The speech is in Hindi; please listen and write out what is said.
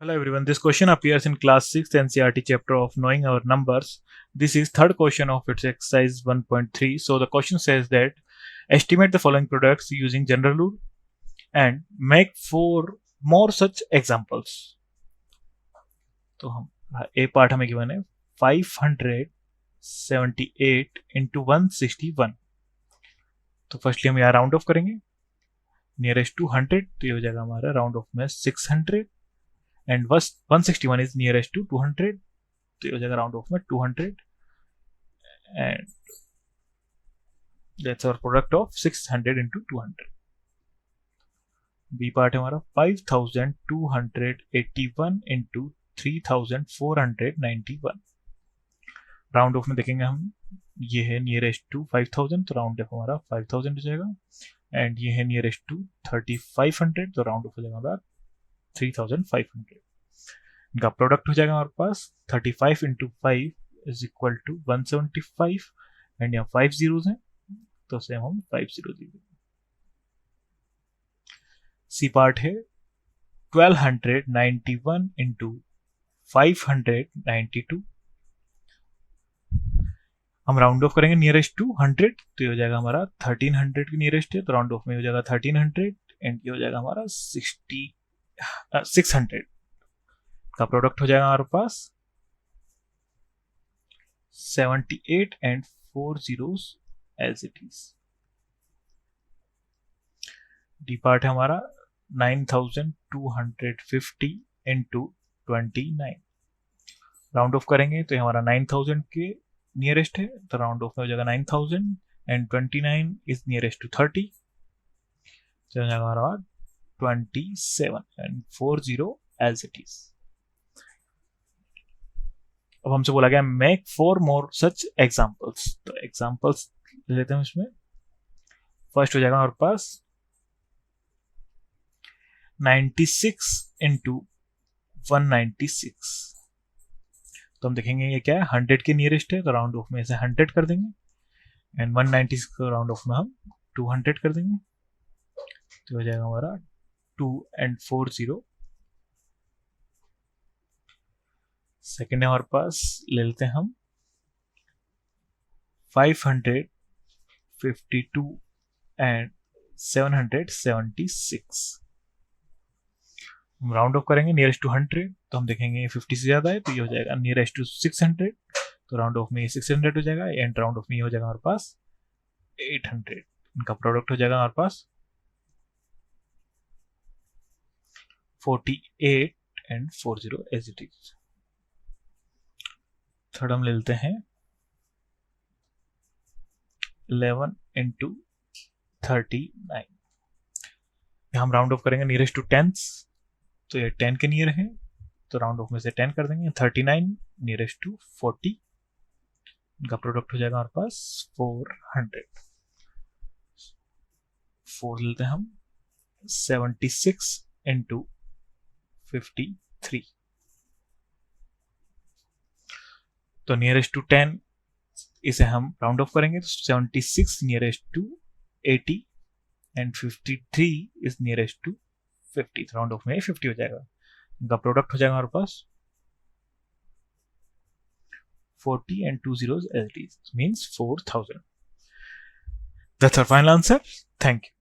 Hello everyone, this question appears in class 6 NCERT chapter of Knowing Our Numbers. This is third question of its exercise 1.3. So the question says that estimate the following products using general rule and make 4 more such examples. तो हम ए पार्ट हमें गिवन है 578 into 161. तो फर्स्टली हम यहाँ राउंड ऑफ करेंगे नियरेस्ट टू 100, तो ये हो जाएगा हमारा राउंड ऑफ में 600 and 161 is nearest to 200, तो ये हो जाएगा राउंड ऑफ में 200 and that's our product of 600 into 200. B part है हमारा 5281 into 3491. राउंड ऑफ में देखेंगे हम, ये है नियरेस्ट टू 5000, तो राउंड ऑफ हमारा 5000 हो जाएगा एंड ये है नियरेस्ट टू 3500, तो राउंड ऑफ हो जाएगा हमारा 3500. इनका प्रोडक्ट हो जाएगा हमारे पास 35 into 5 is equal to 175 and यहाँ 5 zeros हैं, तो सेम हम 5 zeros देंगे. सी पार्ट है 1291 into 592. हम राउंड ऑफ करेंगे नियरेस्ट टू 100, तो ये हो जाएगा हमारा 1300 के नियरेस्ट है, तो राउंड ऑफ में हो जाएगा 1300 एंड ये हो जाएगा हमारा 600 का प्रोडक्ट हो जाएगा हमारे पास 78 and 4 zeros as it is. D part है हमारा 9250 into 29. राउंड ऑफ करेंगे तो ये हमारा 9000 के नियरेस्ट है, तो राउंड ऑफ में हो जाएगा 9000 एंड 29 इज नियरेस्ट टू 30, तो हो जाएगा हमारा 27 and 40 as it is. अब हमसे बोला गया मेक 4 more such examples, तो एग्जाम्पल्स ले लेते हैं. इसमें फर्स्ट हो जाएगा हमारे पास 96 into 196, तो हम देखेंगे ये क्या है 100 के नियरेस्ट है, तो राउंड ऑफ में इसे 100 कर देंगे एंड 196 को राउंड ऑफ में हम 200 कर देंगे, तो हो जाएगा हमारा 2 and 40. सेकेंड है हमारे पास, ले लेते हैं हम 552 and 776. हम राउंड ऑफ करेंगे नियरेस्ट टू 100, तो हम देखेंगे 50 से ज्यादा है, तो ये हो जाएगा नियरेस्ट टू 600, तो राउंड ऑफ में 600 हो जाएगा एंड राउंड ऑफ में ये हो जाएगा हमारे पास 800. इनका प्रोडक्ट हो जाएगा हमारे पास 48 and 40 as it is. Third हम ले लेते हैं 11 into 39. हम राउंड ऑफ करेंगे नियरेस्ट टू 10s, तो ये 10 के नियर है, तो राउंड ऑफ में से 10 कर देंगे. 39 नियरेस्ट टू 40, इनका प्रोडक्ट हो जाएगा हमारे पास 400. 4 लेते हैं हम 76 into 53, तो नियरेस्ट टू 10 इसे हम राउंड ऑफ करेंगे, तो 76 nearest to 80 and 53 is nearest to 50, round off में 50 हो जाएगा. इनका प्रोडक्ट हो जाएगा हमारे पास 40 and 2 zeros as it is, means 4000. That's our final answer. Thank you.